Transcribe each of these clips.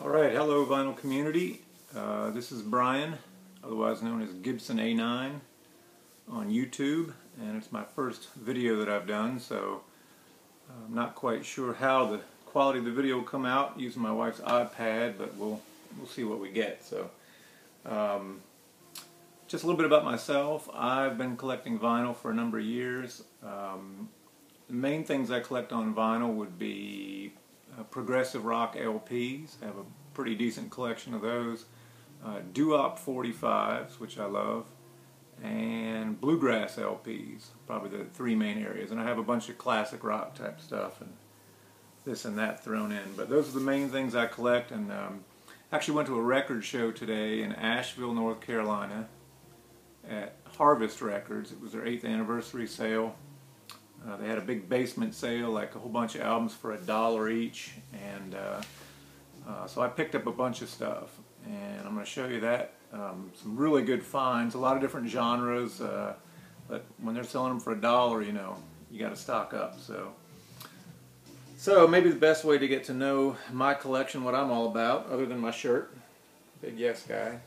Alright, hello vinyl community. This is Brian, otherwise known as Gibson A9 on YouTube, and it's my first video that I've done, so I'm not quite sure how the quality of the video will come out using my wife's iPad, but we'll see what we get. So, just a little bit about myself. I've been collecting vinyl for a number of years. The main things I collect on vinyl would be progressive rock LPs. I have a pretty decent collection of those. Doo-wop 45s, which I love, and bluegrass LPs, probably the three main areas. And I have a bunch of classic rock type stuff and this and that thrown in. But those are the main things I collect. And actually went to a record show today in Asheville, North Carolina at Harvest Records. It was their 8th anniversary sale. They had a big basement sale, like a whole bunch of albums for $1 each, and so I picked up a bunch of stuff, and I'm going to show you that. Some really good finds, a lot of different genres, but when they're selling them for $1, you know, you got to stock up. So maybe the best way to get to know my collection, what I'm all about, other than my shirt, big yes guy,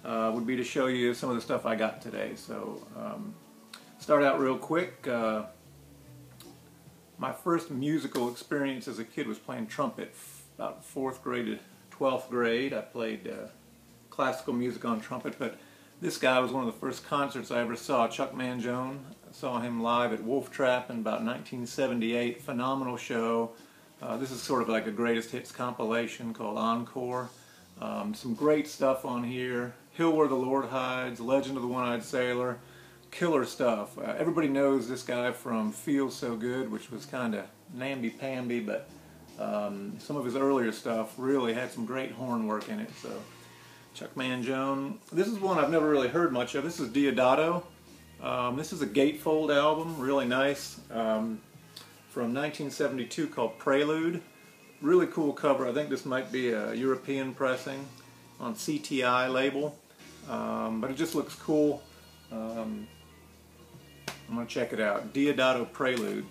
would be to show you some of the stuff I got today. So start out real quick. My first musical experience as a kid was playing trumpet, about 4th grade to 12th grade. I played classical music on trumpet, but this guy was one of the first concerts I ever saw, Chuck Mangione. I saw him live at Wolf Trap in about 1978, phenomenal show. This is sort of like a greatest hits compilation called Encore. Some great stuff on here, Hill Where the Lord Hides, Legend of the One-Eyed Sailor. Killer stuff. Everybody knows this guy from Feels So Good, which was kind of namby-pamby, but some of his earlier stuff really had some great horn work in it. So, Chuck Mangione. This is one I've never really heard much of. This is Deodato. This is a gatefold album, really nice, from 1972 called Prelude. Really cool cover. I think this might be a European pressing on CTI label, but it just looks cool. I'm going to check it out. Deodato Prelude.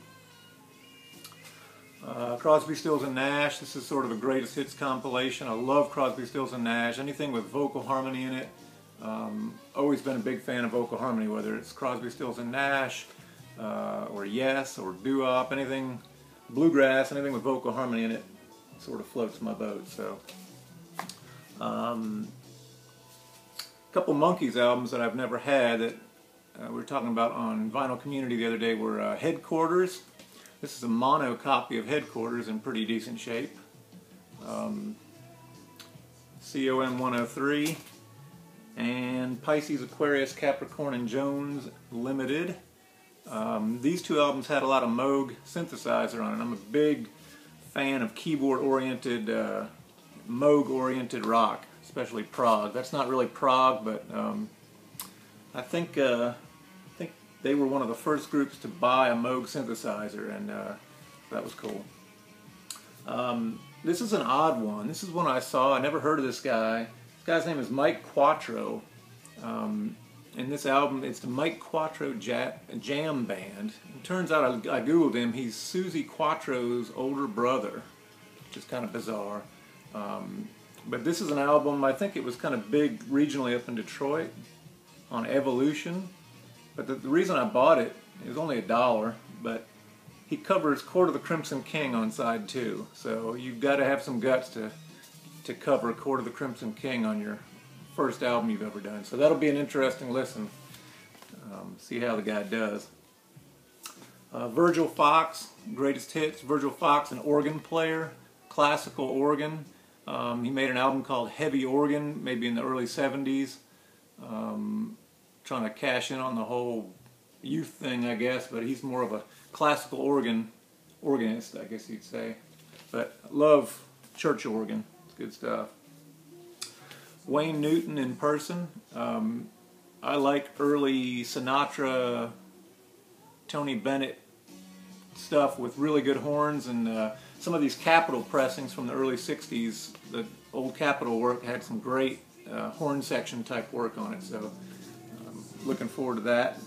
Crosby, Stills and Nash. This is sort of a greatest hits compilation. I love Crosby, Stills and Nash. Anything with vocal harmony in it. Always been a big fan of vocal harmony, whether it's Crosby, Stills and Nash, or Yes, or doo-wop, anything bluegrass, anything with vocal harmony in it sort of floats my boat. So, a couple Monkees albums that I've never had that we were talking about on Vinyl Community the other day were Headquarters. This is a mono copy of Headquarters in pretty decent shape. COM 103 and Pisces, Aquarius, Capricorn and Jones Limited. These two albums had a lot of Moog synthesizer on it. I'm a big fan of keyboard-oriented, Moog-oriented rock, especially Prog. That's not really Prog, but I think they were one of the first groups to buy a Moog synthesizer, and that was cool. This is an odd one. This is one I saw. I never heard of this guy. This guy's name is Mike Quattro. In this album, it's the Mike Quattro Jam Band. It turns out, I googled him, he's Susie Quattro's older brother, which is kind of bizarre. But this is an album, I think it was kind of big regionally up in Detroit on Evolution. But the reason I bought it, it was only $1, but he covers Court of the Crimson King on side 2. So you've got to have some guts to cover Court of the Crimson King on your first album you've ever done. So that'll be an interesting listen. See how the guy does. Virgil Fox, greatest hits. Virgil Fox, an organ player, classical organ. He made an album called Heavy Organ, maybe in the early 70s. Trying to cash in on the whole youth thing, I guess, but he's more of a classical organist, I guess you'd say. But I love church organ. It's good stuff. Wayne Newton in person. I like early Sinatra, Tony Bennett stuff with really good horns, and some of these Capitol pressings from the early 60s, the old Capitol work had some great horn section type work on it, so looking forward to that.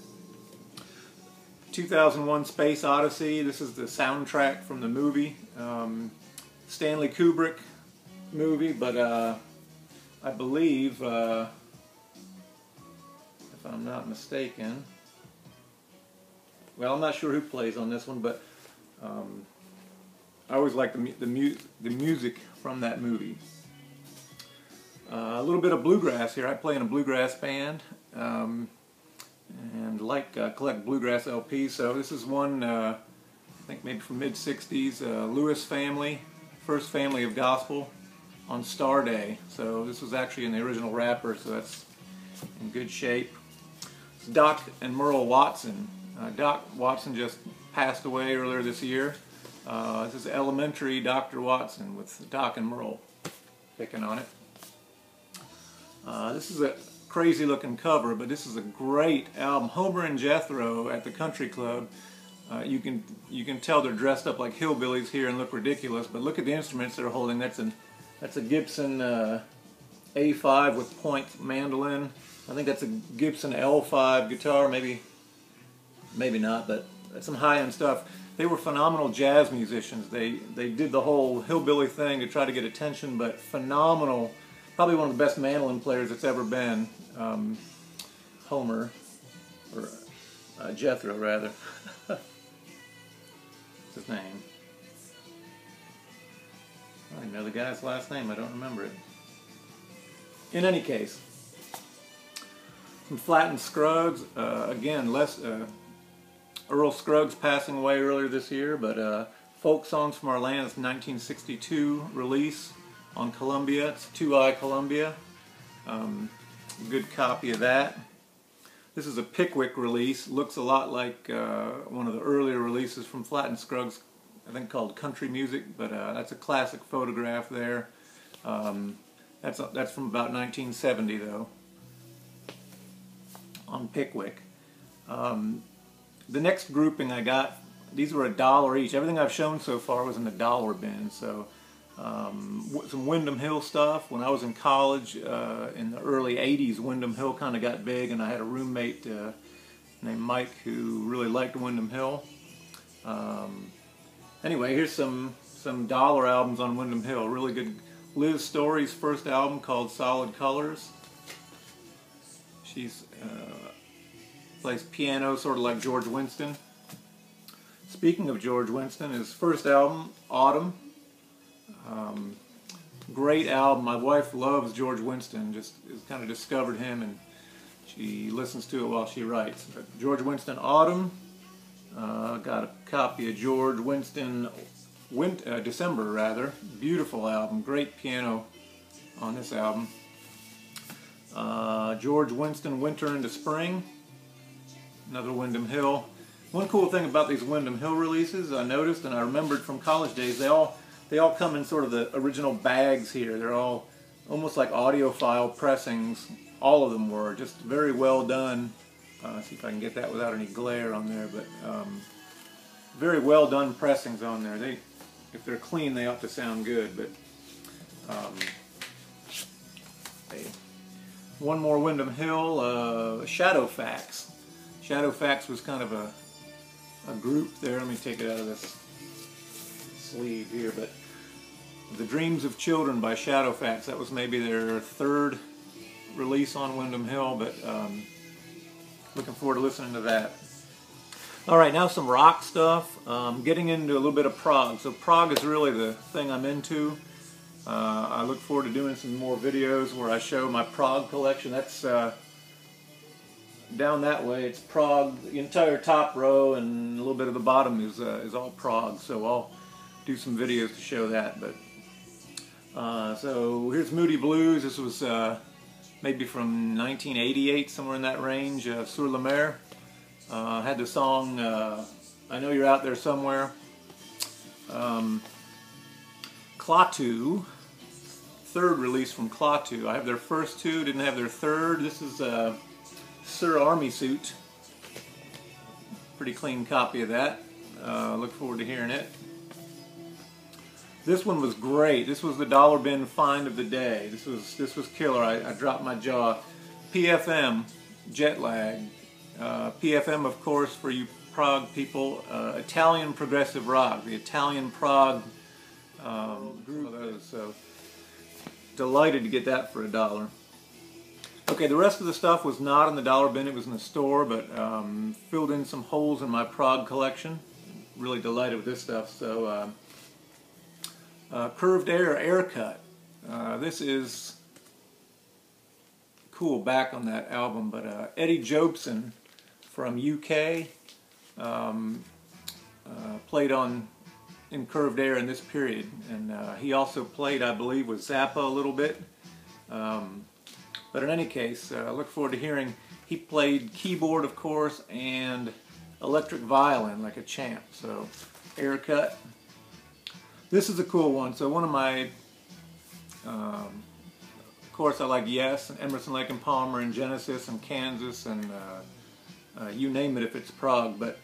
2001 Space Odyssey. This is the soundtrack from the movie. Stanley Kubrick, movie, but I believe, if I'm not mistaken, well, I'm not sure who plays on this one, but I always like the music from that movie. A little bit of bluegrass here. I play in a bluegrass band, and collect bluegrass LPs. So this is one, I think maybe from mid-60s, Lewis family, first family of gospel on Star Day. So this was actually in the original wrapper, so that's in good shape. It's Doc and Merle Watson. Doc Watson just passed away earlier this year. This is Elementary Dr. Watson with Doc and Merle picking on it. This is a crazy looking cover, but this is a great album. Homer and Jethro at the country club. You can tell they're dressed up like hillbillies here and look ridiculous, but look at the instruments they're holding. That's a Gibson A5 with point mandolin. I think that's a Gibson L5 guitar, maybe not, but that's some high-end stuff. They were phenomenal jazz musicians. They did the whole hillbilly thing to try to get attention, but phenomenal. Probably one of the best mandolin players that's ever been. Homer, or Jethro rather. What's his name? I know the guy's last name, I don't remember it. In any case, some Flattened Scruggs. Again, Earl Scruggs passing away earlier this year, but Folk Songs from Our Land is 1962 release on Columbia. It's 2i Columbia. Good copy of that. This is a Pickwick release. Looks a lot like one of the earlier releases from Flattened Scruggs, I think called Country Music, but that's a classic photograph there. That's from about 1970 though, on Pickwick. The next grouping I got, these were $1 each. Everything I've shown so far was in the dollar bin. So some Windham Hill stuff. When I was in college in the early 80s, Windham Hill kind of got big, and I had a roommate named Mike who really liked Windham Hill. Anyway, here's some dollar albums on Windham Hill. Really good. Liz Story's first album called Solid Colors. She's plays piano sort of like George Winston. Speaking of George Winston, his first album, Autumn. Great album. My wife loves George Winston, just kind of discovered him, and she listens to it while she writes. But George Winston, Autumn. Got a copy of George Winston, December rather. Beautiful album. Great piano on this album. George Winston, Winter into Spring. Another Windham Hill. One cool thing about these Windham Hill releases I noticed, and I remembered from college days, they all come in sort of the original bags here. They're all almost like audiophile pressings. All of them were just very well done. See if I can get that without any glare on there, but very well done pressings on there. If they're clean, they ought to sound good. But one more Windham Hill, Shadowfax. Shadowfax was kind of a group there. Let me take it out of this sleeve here, but The Dreams of Children by Shadowfax. That was maybe their third release on Windham Hill, but looking forward to listening to that. Alright, now some rock stuff. Getting into a little bit of prog. So prog is really the thing I'm into. I look forward to doing some more videos where I show my prog collection. That's down that way. It's prog. The entire top row and a little bit of the bottom is all prog. So I'll do some videos to show that. But so here's Moody Blues. This was maybe from 1988, somewhere in that range. Sur la Mer. Had the song I Know You're Out There Somewhere. Klaatu, third release from Klaatu. I have their first two, didn't have their third. This is Sir Army Suit. Pretty clean copy of that. Look forward to hearing it. This one was great. This was the dollar bin find of the day. This was killer. I dropped my jaw. PFM, Jet Lag. PFM, of course, for you Prog people, Italian progressive rock. The Italian Prog group of those. So delighted to get that for $1. Okay, the rest of the stuff was not in the dollar bin, it was in the store, but filled in some holes in my Prog collection. Really delighted with this stuff. So, Curved Air cut. This is cool back on that album, but Eddie Jobson from UK played in Curved Air in this period, and he also played, I believe, with Zappa a little bit. But in any case, I look forward to hearing. He played keyboard, of course, and electric violin like a champ. So, air cut. This is a cool one. So one of my, of course, I like Yes, and Emerson, Lake and Palmer, and Genesis, and Kansas, and you name it if it's Prog. But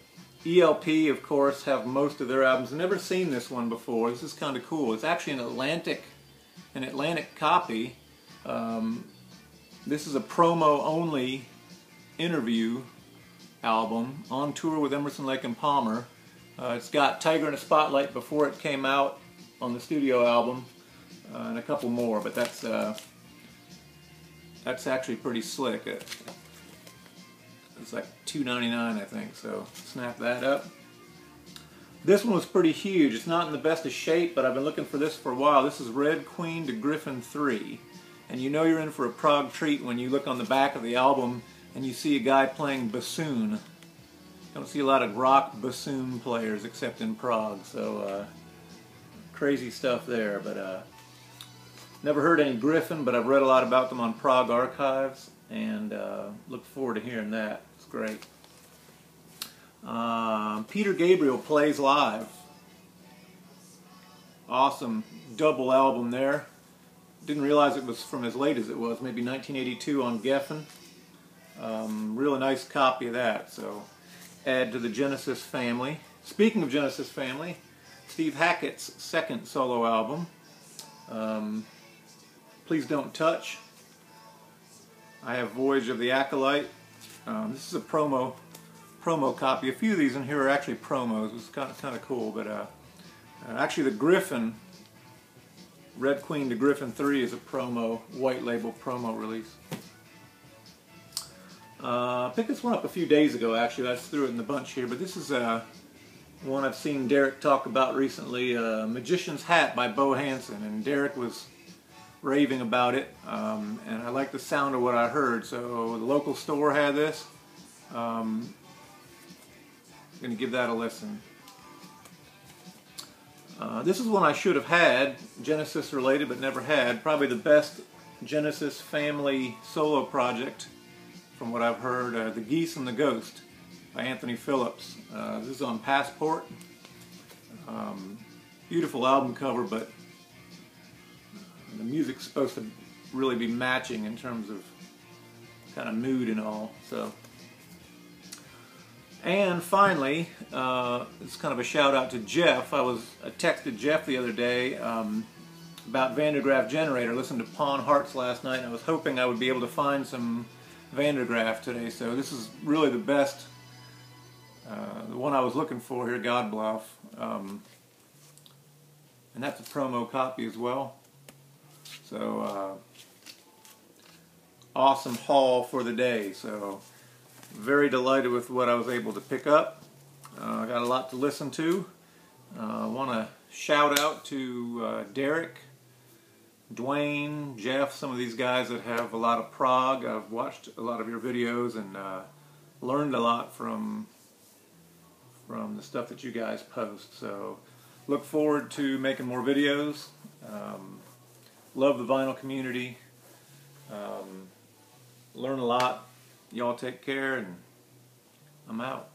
ELP, of course, have most of their albums. I've never seen this one before. This is kind of cool. It's actually an Atlantic copy. This is a promo-only interview album on tour with Emerson, Lake and Palmer. It's got Tiger in a Spotlight before it came out on the studio album, and a couple more, but that's actually pretty slick. It's like $2.99, I think, so snap that up. This one was pretty huge. It's not in the best of shape, but I've been looking for this for a while. This is Red Queen to Griffin 3. And you know you're in for a Prog treat when you look on the back of the album and you see a guy playing bassoon. Don't see a lot of rock bassoon players except in Prog, so crazy stuff there. But never heard any Griffin, but I've read a lot about them on Prog Archives, and look forward to hearing that. It's great. Peter Gabriel Plays Live. Awesome double album there. Didn't realize it was from as late as it was, maybe 1982 on Geffen. Really nice copy of that, so add to the Genesis family. Speaking of Genesis family, Steve Hackett's second solo album, Please Don't Touch. I have Voyage of the Acolyte. This is a promo copy. A few of these in here are actually promos. It's kind of cool, but actually the Griffin, Red Queen to Griffin 3 is a promo, white label promo release. I picked this one up a few days ago, actually. I just threw it in the bunch here, but this is one I've seen Derek talk about recently, Magician's Hat by Bo Hansen, and Derek was raving about it, and I like the sound of what I heard, so the local store had this. I'm going to give that a listen. This is one I should have had, Genesis related but never had. Probably the best Genesis family solo project from what I've heard, The Geese and the Ghost by Anthony Phillips. This is on Passport. Beautiful album cover, but the music's supposed to really be matching in terms of kind of mood and all. So. And finally, it's kind of a shout out to Jeff. I texted Jeff the other day about Van der Graaf Generator. I listened to Pawn Hearts last night, and I was hoping I would be able to find some Van der Graaf today. So this is really the best, the one I was looking for here, God Bluff. And that's a promo copy as well. So awesome haul for the day. So. Very delighted with what I was able to pick up. I got a lot to listen to. I want to shout out to Derek, Dwayne, Jeff, some of these guys that have a lot of Prog. I've watched a lot of your videos and learned a lot from the stuff that you guys post. So look forward to making more videos. Love the vinyl community. Learn a lot. Y'all take care, and I'm out.